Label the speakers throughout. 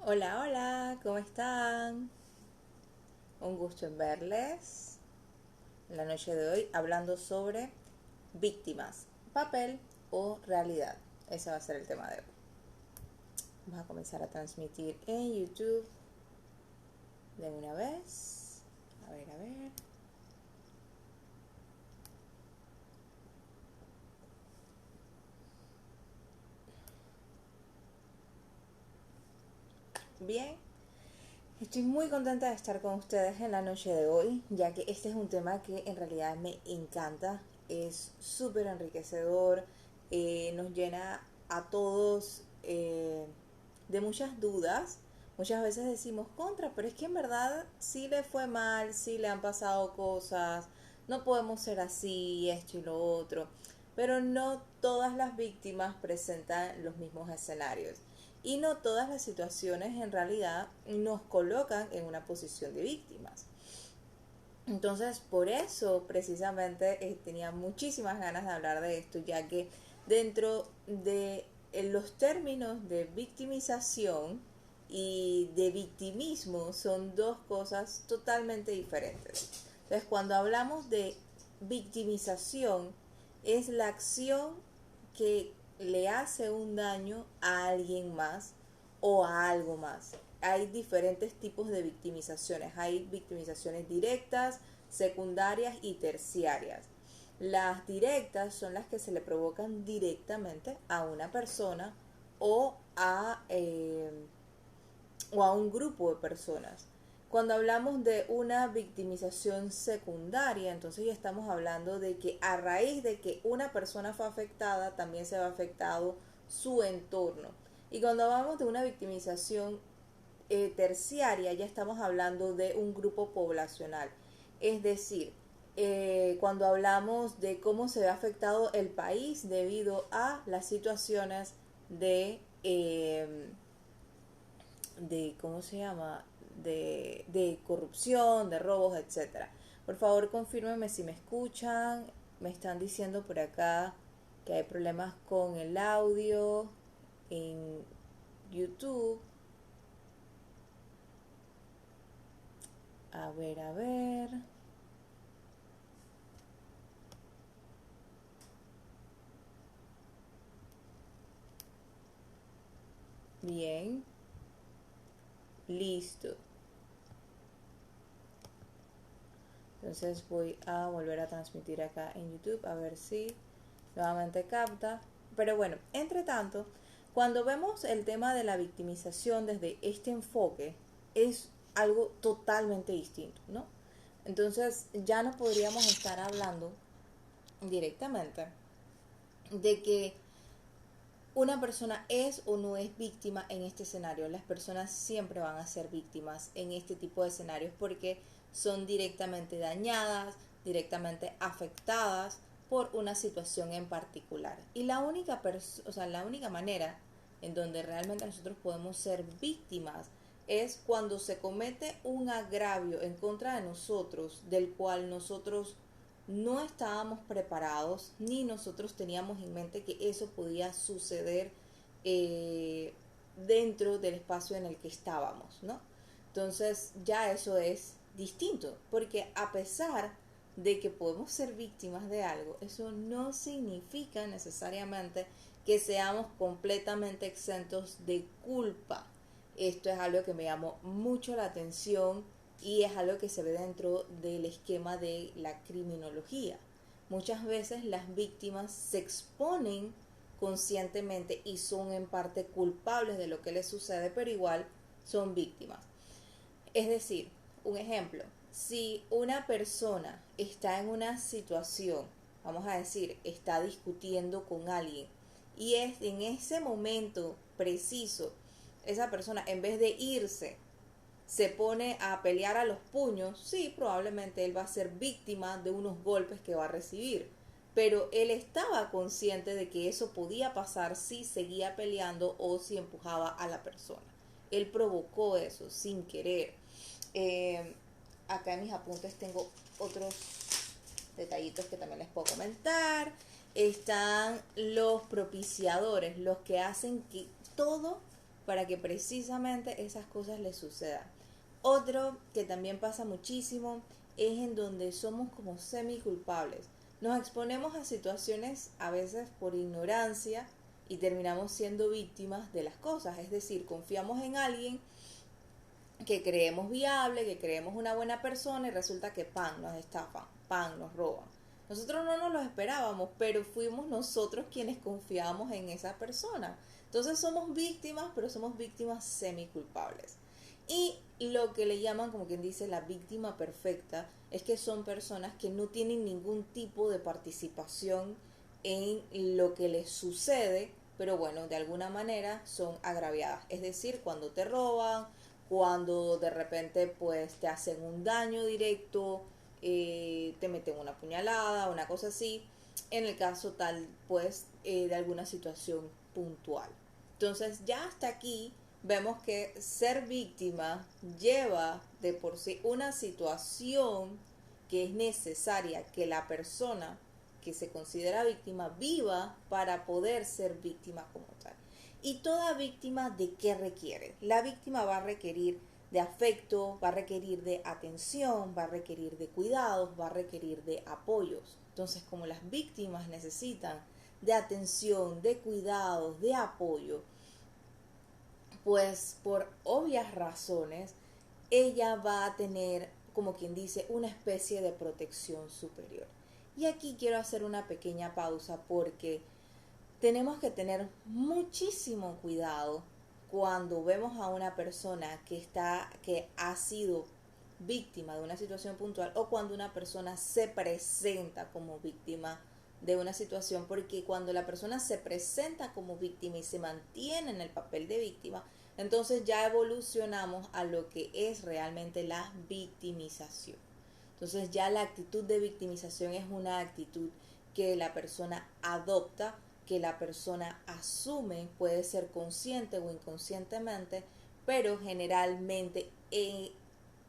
Speaker 1: Hola, hola, ¿cómo están? Un gusto en verles en la noche de hoy hablando sobre víctimas, papel o realidad. Ese va a ser el tema de hoy. Vamos a comenzar a transmitir en YouTube de una vez. A ver, a ver. Bien, estoy muy contenta de estar con ustedes en la noche de hoy, ya que este es un tema que en realidad me encanta, es súper enriquecedor, nos llena a todos de muchas dudas. Muchas veces decimos contra, pero es que en verdad sí le fue mal, sí le han pasado cosas, no podemos ser así, esto y lo otro. Pero no todas las víctimas presentan los mismos escenarios y no todas las situaciones en realidad nos colocan en una posición de víctimas. Entonces, por eso precisamente tenía muchísimas ganas de hablar de esto, ya que dentro de los términos de victimización y de victimismo son dos cosas totalmente diferentes. Entonces, cuando hablamos de victimización, es la acción que le hace un daño a alguien más o a algo más. Hay diferentes tipos de victimizaciones. Hay victimizaciones directas, secundarias y terciarias. Las directas son las que se le provocan directamente a una persona o o a un grupo de personas. Cuando hablamos de una victimización secundaria, entonces ya estamos hablando de que a raíz de que una persona fue afectada, también se va afectado su entorno. Y cuando hablamos de una victimización terciaria, ya estamos hablando de un grupo poblacional. Es decir, cuando hablamos de cómo se ve afectado el país debido a las situaciones de ¿cómo se llama? De corrupción, de robos, etcétera. Por favor, confírmenme si me escuchan. Me están diciendo por acá que hay problemas con el audio en YouTube. A ver, a ver. Bien. Listo. Entonces voy a volver a transmitir acá en YouTube a ver si nuevamente capta. Pero bueno, entre tanto, cuando vemos el tema de la victimización desde este enfoque, es algo totalmente distinto, ¿no? Entonces ya no podríamos estar hablando directamente de que una persona es o no es víctima en este escenario. Las personas siempre van a ser víctimas en este tipo de escenarios porque son directamente dañadas, directamente afectadas por una situación en particular. Y la única manera en donde realmente nosotros podemos ser víctimas es cuando se comete un agravio en contra de nosotros, del cual nosotros no estábamos preparados ni nosotros teníamos en mente que eso podía suceder eh, dentro del espacio en el que estábamos, ¿no? Entonces ya eso es distinto, porque a pesar de que podemos ser víctimas de algo, eso no significa necesariamente que seamos completamente exentos de culpa. Esto es algo que me llamó mucho la atención y es algo que se ve dentro del esquema de la criminología. Muchas veces las víctimas se exponen conscientemente y son en parte culpables de lo que les sucede, pero igual son víctimas. Es decir, un ejemplo, si una persona está en una situación, vamos a decir, está discutiendo con alguien y es en ese momento preciso, esa persona en vez de irse se pone a pelear a los puños, sí, probablemente él va a ser víctima de unos golpes que va a recibir. Pero él estaba consciente de que eso podía pasar si seguía peleando o si empujaba a la persona. Él provocó eso sin querer. Eh, Acá en mis apuntes tengo otros detallitos que también les puedo comentar. Están los propiciadores, los que hacen que todo para que precisamente esas cosas les sucedan. Otro que también pasa muchísimo es en donde somos como semi culpables. Nos exponemos a situaciones a veces por ignorancia y terminamos siendo víctimas de las cosas. Es decir, confiamos en alguien que creemos viable, que creemos una buena persona y resulta que pan, nos estafan, pan, nos roban. Nosotros no nos lo esperábamos, pero fuimos nosotros quienes confiamos en esa persona. Entonces somos víctimas, pero somos víctimas semi-culpables. Y lo que le llaman, como quien dice, la víctima perfecta, es que son personas que no tienen ningún tipo de participación en lo que les sucede, pero bueno, de alguna manera son agraviadas. Es decir, cuando te roban, cuando de repente pues te hacen un daño directo, te meten una puñalada, una cosa así, en el caso tal pues de alguna situación puntual. Entonces ya hasta aquí vemos que ser víctima lleva de por sí una situación que es necesaria que la persona que se considera víctima viva para poder ser víctima como tal. ¿Y toda víctima de qué requiere? La víctima va a requerir de afecto, va a requerir de atención, va a requerir de cuidados, va a requerir de apoyos. Entonces, como las víctimas necesitan de atención, de cuidados, de apoyo, pues por obvias razones, ella va a tener, como quien dice, una especie de protección superior. Y aquí quiero hacer una pequeña pausa porque tenemos que tener muchísimo cuidado cuando vemos a una persona que ha sido víctima de una situación puntual o cuando una persona se presenta como víctima de una situación, porque cuando la persona se presenta como víctima y se mantiene en el papel de víctima, entonces ya evolucionamos a lo que es realmente la victimización. Entonces ya la actitud de victimización es una actitud que la persona adopta, que la persona asume, puede ser consciente o inconscientemente, pero generalmente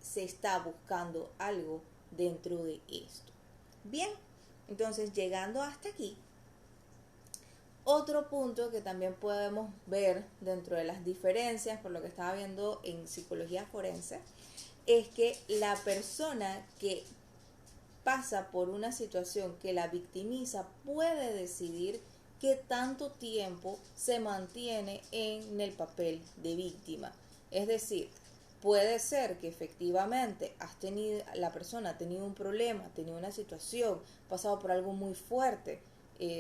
Speaker 1: se está buscando algo dentro de esto. Bien, entonces llegando hasta aquí, otro punto que también podemos ver dentro de las diferencias, por lo que estaba viendo en psicología forense, es que la persona que pasa por una situación que la victimiza puede decidir qué tanto tiempo se mantiene en el papel de víctima. Es decir, puede ser que efectivamente la persona ha tenido un problema, ha tenido una situación, ha pasado por algo muy fuerte,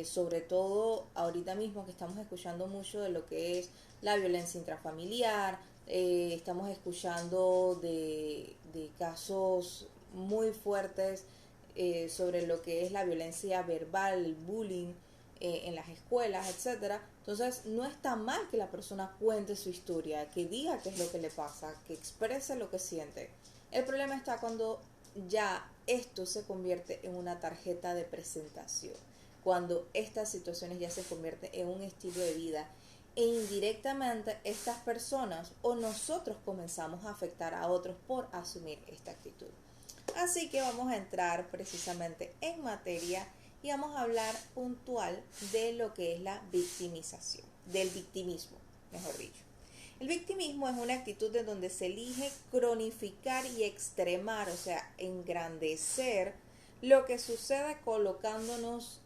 Speaker 1: sobre todo ahorita mismo que estamos escuchando mucho de lo que es la violencia intrafamiliar, estamos escuchando de casos muy fuertes sobre lo que es la violencia verbal, el bullying en las escuelas, etcétera. Entonces no está mal que la persona cuente su historia, que diga qué es lo que le pasa, que exprese lo que siente. El problema está cuando ya esto se convierte en una tarjeta de presentación, cuando estas situaciones ya se convierten en un estilo de vida e indirectamente estas personas o nosotros comenzamos a afectar a otros por asumir esta actitud. Así que vamos a entrar precisamente en materia y vamos a hablar puntual de lo que es la victimización, del victimismo, mejor dicho. El victimismo es una actitud en donde se elige cronificar y extremar, o sea, engrandecer lo que sucede colocándonos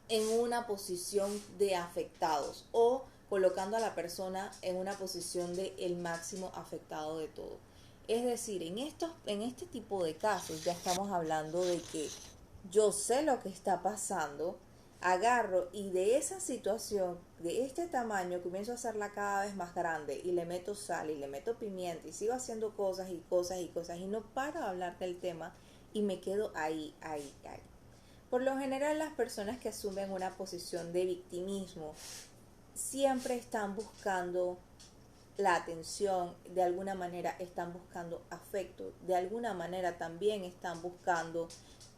Speaker 1: en una posición de afectados o colocando a la persona en una posición de el máximo afectado de todo. Es decir, en este tipo de casos ya estamos hablando de que yo sé lo que está pasando, agarro y de esa situación, de este tamaño, comienzo a hacerla cada vez más grande y le meto sal y le meto pimienta y sigo haciendo cosas y cosas y cosas y no paro de hablar del tema y me quedo ahí. Por lo general, las personas que asumen una posición de victimismo siempre están buscando la atención, de alguna manera están buscando afecto, de alguna manera también están buscando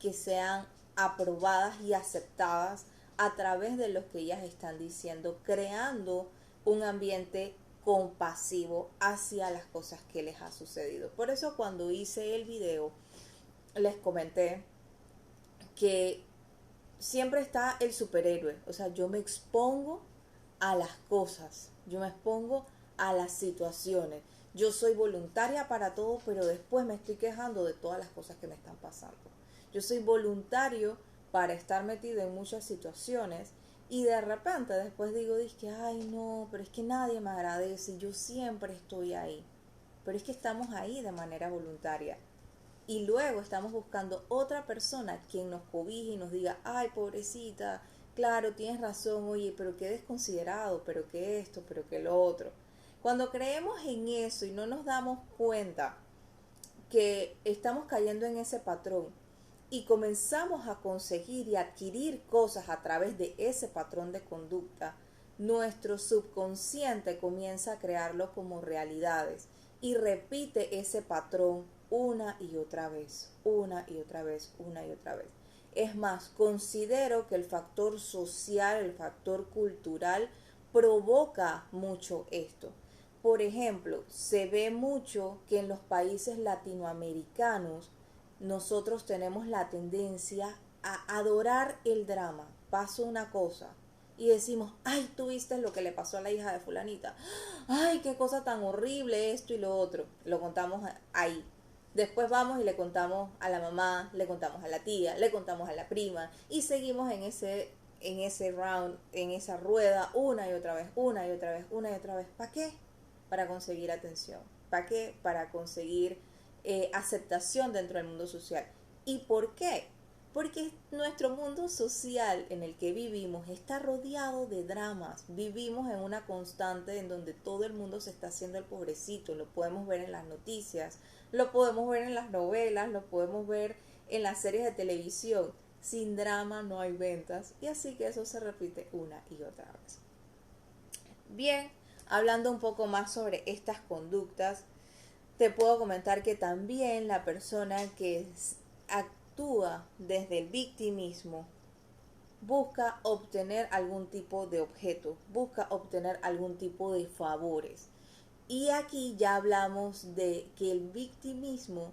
Speaker 1: que sean aprobadas y aceptadas a través de lo que ellas están diciendo, creando un ambiente compasivo hacia las cosas que les ha sucedido. Por eso cuando hice el video les comenté que siempre está el superhéroe, o sea, yo me expongo a las cosas, yo me expongo a las situaciones. Yo soy voluntaria para todo, pero después me estoy quejando de todas las cosas que me están pasando. Yo soy voluntario para estar metido en muchas situaciones y de repente después digo, dizque, ay no, pero es que nadie me agradece, yo siempre estoy ahí. Pero es que estamos ahí de manera voluntaria. Y luego estamos buscando otra persona quien nos cobije y nos diga, ay pobrecita, claro, tienes razón, oye, pero qué desconsiderado, pero qué esto, pero qué lo otro. Cuando creemos en eso y no nos damos cuenta que estamos cayendo en ese patrón y comenzamos a conseguir y adquirir cosas a través de ese patrón de conducta, nuestro subconsciente comienza a crearlo como realidades y repite ese patrón una y otra vez, una y otra vez, una y otra vez. Es más, considero que el factor social, el factor cultural provoca mucho esto. Por ejemplo, se ve mucho que en los países latinoamericanos nosotros tenemos la tendencia a adorar el drama. Pasa una cosa y decimos, ay, tú viste lo que le pasó a la hija de fulanita. Ay, qué cosa tan horrible esto y lo otro. Lo contamos ahí. Después vamos y le contamos a la mamá, le contamos a la tía, le contamos a la prima y seguimos en ese round, en esa rueda una y otra vez, una y otra vez, una y otra vez. ¿Para qué? Para conseguir atención. ¿Para qué? Para conseguir aceptación dentro del mundo social. ¿Y por qué? Porque nuestro mundo social en el que vivimos está rodeado de dramas. Vivimos en una constante en donde todo el mundo se está haciendo el pobrecito. Lo podemos ver en las noticias, lo podemos ver en las novelas, lo podemos ver en las series de televisión. Sin drama no hay ventas. Y así que eso se repite una y otra vez. Bien, hablando un poco más sobre estas conductas, te puedo comentar que también la persona que actúa desde el victimismo busca obtener algún tipo de objeto, busca obtener algún tipo de favores. Y aquí ya hablamos de que el victimismo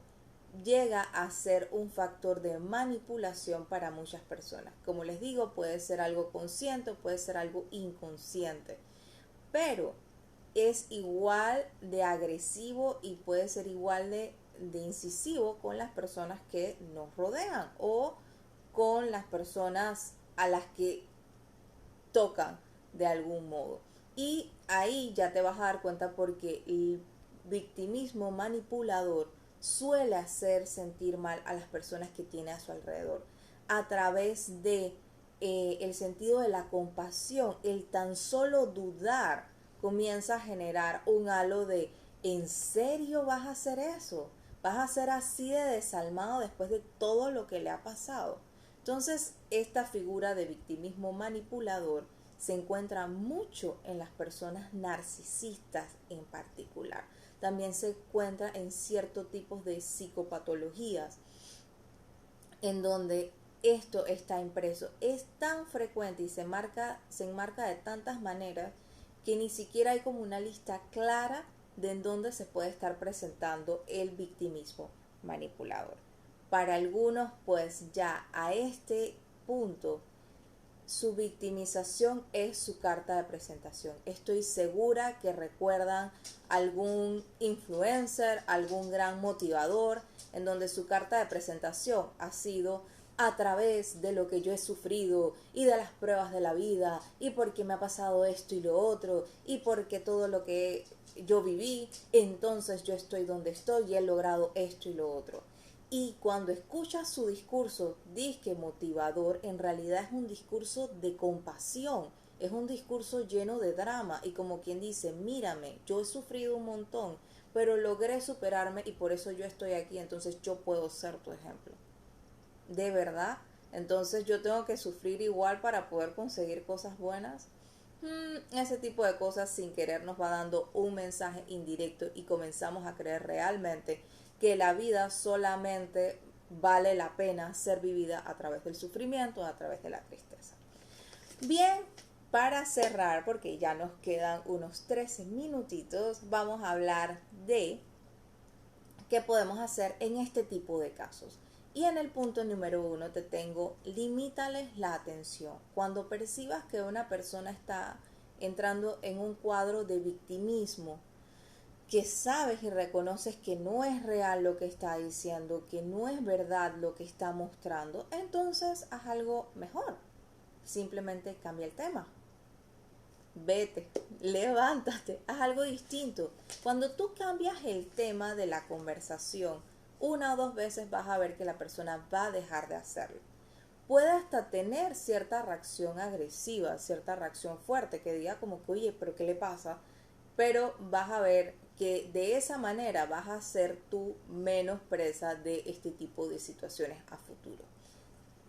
Speaker 1: llega a ser un factor de manipulación para muchas personas. Como les digo, puede ser algo consciente, puede ser algo inconsciente, pero es igual de agresivo y puede ser igual de incisivo con las personas que nos rodean o con las personas a las que tocan de algún modo. Y ahí ya te vas a dar cuenta porque el victimismo manipulador suele hacer sentir mal a las personas que tiene a su alrededor a través de el sentido de la compasión. El tan solo dudar comienza a generar un halo de ¿en serio vas a hacer eso? ¿Vas a ser así de desalmado después de todo lo que le ha pasado? Entonces, esta figura de victimismo manipulador se encuentra mucho en las personas narcisistas en particular. También se encuentra en ciertos tipos de psicopatologías en donde esto está impreso. Es tan frecuente y se enmarca de tantas maneras que ni siquiera hay como una lista clara de en dónde se puede estar presentando el victimismo manipulador. Para algunos, pues ya a este punto, su victimización es su carta de presentación. Estoy segura que recuerdan algún influencer, algún gran motivador, en donde su carta de presentación ha sido a través de lo que yo he sufrido y de las pruebas de la vida y porque me ha pasado esto y lo otro y porque todo lo que yo viví, entonces yo estoy donde estoy y he logrado esto y lo otro. Y cuando escuchas su discurso disque motivador, en realidad es un discurso de compasión, es un discurso lleno de drama y como quien dice, mírame, yo he sufrido un montón, pero logré superarme y por eso yo estoy aquí, entonces yo puedo ser tu ejemplo. ¿De verdad? Entonces yo tengo que sufrir igual para poder conseguir cosas buenas. Ese tipo de cosas sin querer nos va dando un mensaje indirecto y comenzamos a creer realmente que la vida solamente vale la pena ser vivida a través del sufrimiento, a través de la tristeza. Bien, para cerrar, porque ya nos quedan unos 13 minutitos, vamos a hablar de qué podemos hacer en este tipo de casos. Y en el punto número 1 te tengo, limítales la atención. Cuando percibas que una persona está entrando en un cuadro de victimismo, que sabes y reconoces que no es real lo que está diciendo, que no es verdad lo que está mostrando, entonces haz algo mejor. Simplemente cambia el tema. Vete, levántate, haz algo distinto. Cuando tú cambias el tema de la conversación, una o dos veces vas a ver que la persona va a dejar de hacerlo. Puede hasta tener cierta reacción agresiva, cierta reacción fuerte, que diga como que, oye, pero ¿qué le pasa? Pero vas a ver que de esa manera vas a ser tú menos presa de este tipo de situaciones a futuro.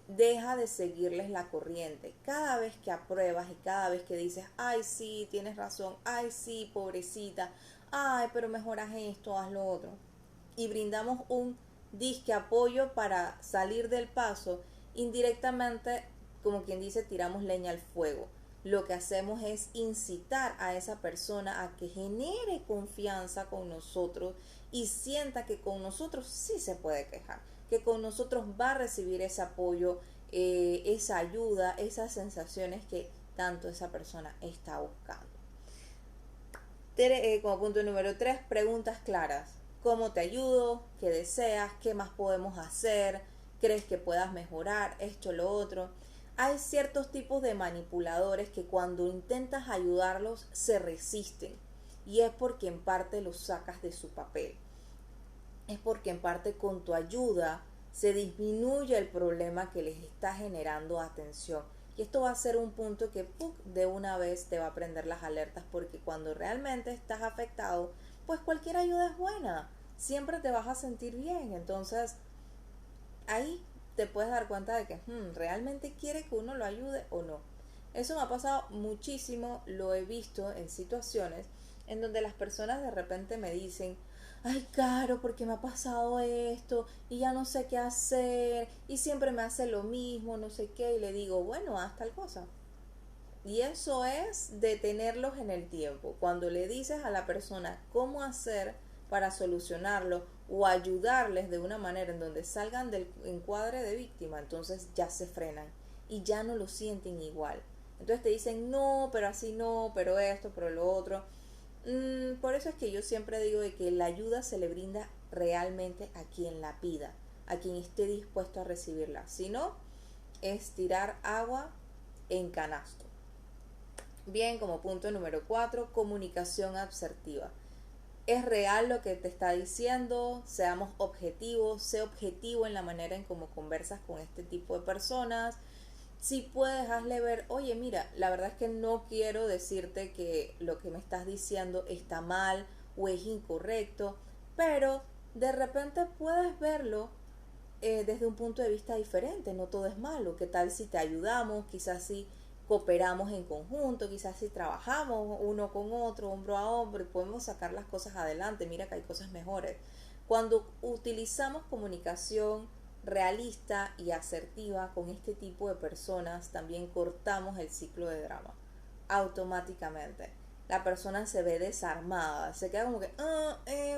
Speaker 1: Deja de seguirles la corriente. Cada vez que apruebas y cada vez que dices, ay sí, tienes razón, ay sí, pobrecita, ay, pero mejoras esto, haz lo otro, y brindamos un disque apoyo para salir del paso, indirectamente, como quien dice, tiramos leña al fuego. Lo que hacemos es incitar a esa persona a que genere confianza con nosotros y sienta que con nosotros sí se puede quejar, que con nosotros va a recibir ese apoyo, esa ayuda, esas sensaciones que tanto esa persona está buscando. Como punto número 3, preguntas claras. ¿Cómo te ayudo? ¿Qué deseas? ¿Qué más podemos hacer? ¿Crees que puedas mejorar esto, lo otro? Hay ciertos tipos de manipuladores que cuando intentas ayudarlos se resisten, y es porque en parte los sacas de su papel. Es porque en parte con tu ayuda se disminuye el problema que les está generando atención. Y esto va a ser un punto que de una vez te va a prender las alertas, porque cuando realmente estás afectado, pues cualquier ayuda es buena. Siempre te vas a sentir bien. Entonces, ahí te puedes dar cuenta de que realmente quiere que uno lo ayude o no. Eso me ha pasado muchísimo, lo he visto en situaciones en donde las personas de repente me dicen, ay, Caro, porque me ha pasado esto y ya no sé qué hacer y siempre me hace lo mismo, no sé qué, y le digo, bueno, haz tal cosa. Y eso es detenerlos en el tiempo. Cuando le dices a la persona cómo hacer para solucionarlo o ayudarles de una manera en donde salgan del encuadre de víctima, entonces ya se frenan y ya no lo sienten igual. Entonces te dicen, no, pero así no, pero esto, pero lo otro. Por eso es que yo siempre digo de que la ayuda se le brinda realmente a quien la pida, a quien esté dispuesto a recibirla. Si no, es tirar agua en canasto. Bien, como punto número 4, comunicación asertiva. Es real lo que te está diciendo, seamos objetivos, sé objetivo en la manera en cómo conversas con este tipo de personas. Si puedes, hazle ver, oye, mira, la verdad es que no quiero decirte que lo que me estás diciendo está mal o es incorrecto, pero de repente puedes verlo desde un punto de vista diferente, no todo es malo. ¿Qué tal si te ayudamos? Quizás si cooperamos en conjunto, quizás si trabajamos uno con otro, hombro a hombro, y podemos sacar las cosas adelante. Mira que hay cosas mejores. Cuando utilizamos comunicación realista y asertiva con este tipo de personas, también cortamos el ciclo de drama automáticamente. La persona se ve desarmada, se queda como que,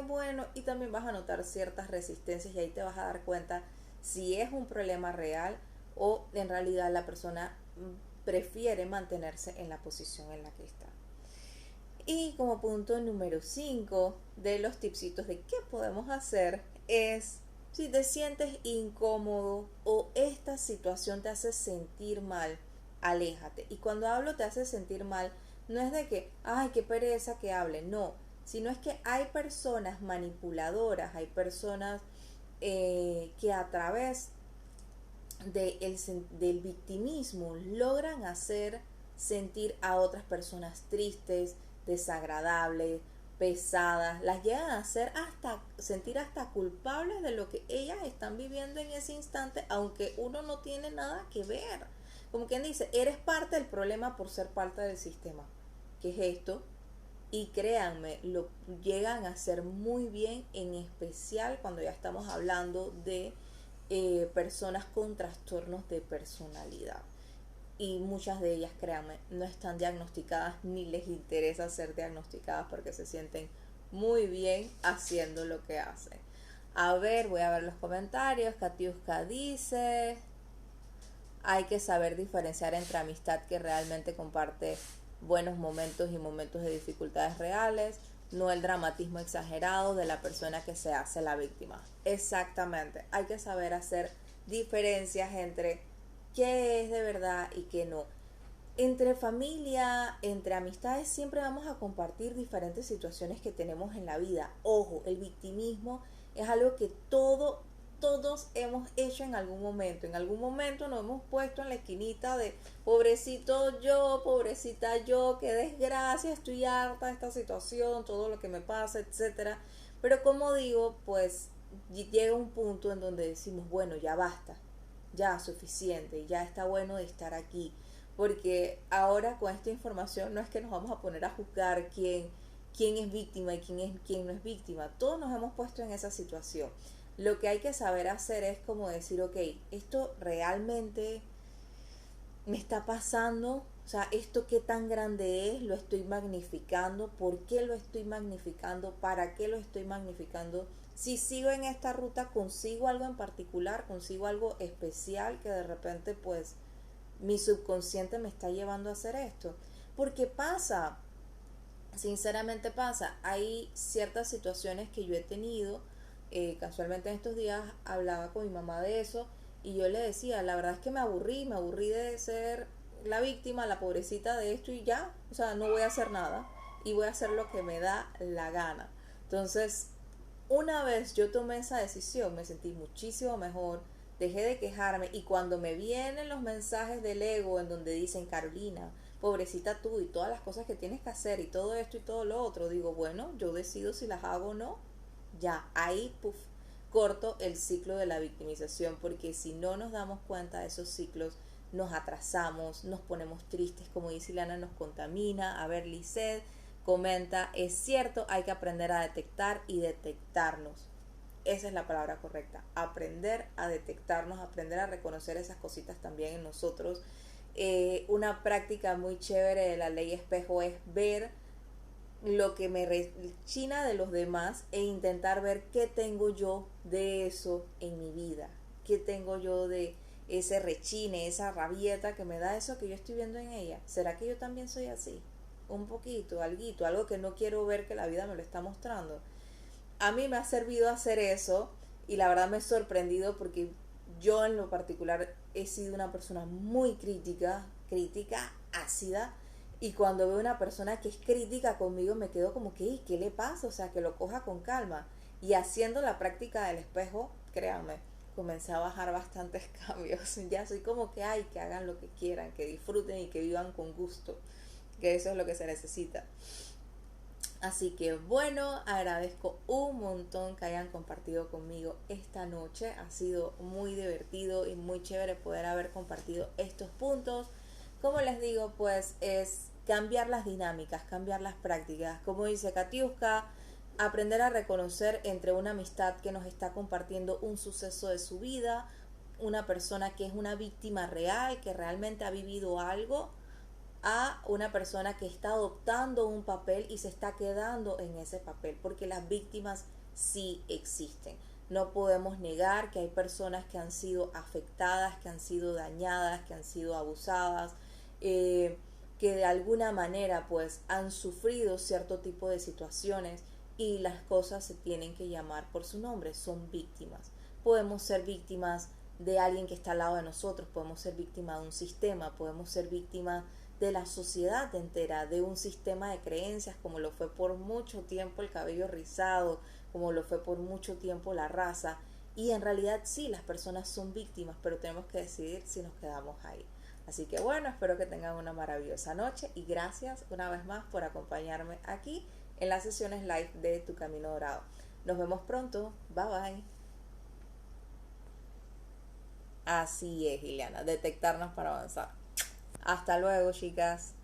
Speaker 1: bueno, y también vas a notar ciertas resistencias, y ahí te vas a dar cuenta si es un problema real o en realidad la persona prefiere mantenerse en la posición en la que está. Y como punto número 5 de los tipsitos de qué podemos hacer es, si te sientes incómodo o esta situación te hace sentir mal, aléjate. Y cuando hablo te hace sentir mal, no es de que, ay, qué pereza que hable, no, sino es que hay personas manipuladoras, hay personas que a través del victimismo logran hacer sentir a otras personas tristes, desagradables, pesadas, las llegan a hacer hasta sentir hasta culpables de lo que ellas están viviendo en ese instante, aunque uno no tiene nada que ver. Como quien dice, eres parte del problema por ser parte del sistema. ¿Qué es esto? Y créanme, lo llegan a hacer muy bien, en especial cuando ya estamos hablando de personas con trastornos de personalidad. Y muchas de ellas, créanme, no están diagnosticadas ni les interesa ser diagnosticadas porque se sienten muy bien haciendo lo que hacen. A ver, voy a ver los comentarios. Katiuska dice, hay que saber diferenciar entre amistad que realmente comparte buenos momentos y momentos de dificultades reales, no el dramatismo exagerado de la persona que se hace la víctima. Exactamente, hay que saber hacer diferencias entre qué es de verdad y qué no. Entre familia, entre amistades, siempre vamos a compartir diferentes situaciones que tenemos en la vida. Ojo, el victimismo es algo que todos hemos hecho en algún momento. En algún momento nos hemos puesto en la esquinita de pobrecito yo, pobrecita yo, qué desgracia, estoy harta de esta situación, todo lo que me pasa, etcétera. Pero como digo, pues llega un punto en donde decimos, bueno, ya basta, ya suficiente, ya está bueno de estar aquí, porque ahora con esta información no es que nos vamos a poner a juzgar quién es víctima y quién no es víctima. Todos nos hemos puesto en esa situación. Lo que hay que saber hacer es como decir, ok, esto realmente me está pasando, o sea, esto qué tan grande es, lo estoy magnificando, por qué lo estoy magnificando, para qué lo estoy magnificando. Si sigo en esta ruta, consigo algo en particular, consigo algo especial que de repente pues mi subconsciente me está llevando a hacer esto. Porque pasa, sinceramente pasa, hay ciertas situaciones que yo he tenido, casualmente en estos días hablaba con mi mamá de eso y yo le decía, la verdad es que me aburrí de ser la víctima, la pobrecita de esto y ya, o sea, no voy a hacer nada y voy a hacer lo que me da la gana. Entonces, una vez yo tomé esa decisión, me sentí muchísimo mejor, dejé de quejarme y cuando me vienen los mensajes del ego en donde dicen, Carolina, pobrecita tú y todas las cosas que tienes que hacer y todo esto y todo lo otro, digo, bueno, yo decido si las hago o no. Ya, ahí, puff, corto el ciclo de la victimización, porque si no nos damos cuenta de esos ciclos, nos atrasamos, nos ponemos tristes, como dice Ileana, nos contamina. A ver, Lisset comenta, es cierto, hay que aprender a detectar y detectarnos. Esa es la palabra correcta, aprender a detectarnos, aprender a reconocer esas cositas también en nosotros. Una práctica muy chévere de la ley espejo es ver lo que me rechina de los demás e intentar ver qué tengo yo de eso en mi vida, qué tengo yo de ese rechine, esa rabieta que me da eso que yo estoy viendo en ella. ¿Será que yo también soy así? Un poquito, alguito, algo que no quiero ver que la vida me lo está mostrando. A mí me ha servido hacer eso y la verdad me he sorprendido porque yo en lo particular he sido una persona muy crítica, ácida, y cuando veo una persona que es crítica conmigo me quedo como que, ¿qué le pasa? O sea, que lo coja con calma. Y haciendo la práctica del espejo, créanme, comencé a bajar bastantes cambios. Ya soy como que, que hagan lo que quieran, que disfruten y que vivan con gusto, que eso es lo que se necesita. Así que bueno, agradezco un montón que hayan compartido conmigo esta noche. Ha sido muy divertido y muy chévere poder haber compartido estos puntos. Como les digo, pues es cambiar las dinámicas, cambiar las prácticas. Como dice Katiuska, aprender a reconocer entre una amistad que nos está compartiendo un suceso de su vida, una persona que es una víctima real, que realmente ha vivido algo, a una persona que está adoptando un papel y se está quedando en ese papel, porque las víctimas sí existen. No podemos negar que hay personas que han sido afectadas, que han sido dañadas, que han sido abusadas, que de alguna manera pues han sufrido cierto tipo de situaciones y las cosas se tienen que llamar por su nombre, son víctimas. Podemos ser víctimas de alguien que está al lado de nosotros, podemos ser víctimas de un sistema, podemos ser víctimas de la sociedad entera, de un sistema de creencias, como lo fue por mucho tiempo el cabello rizado, como lo fue por mucho tiempo la raza. Y en realidad sí, las personas son víctimas, pero tenemos que decidir si nos quedamos ahí. Así que bueno, espero que tengan una maravillosa noche y gracias una vez más por acompañarme aquí en las sesiones live de Tu Camino Dorado. Nos vemos pronto. Bye bye. Así es, Ileana, detectarnos para avanzar. Hasta luego, chicas.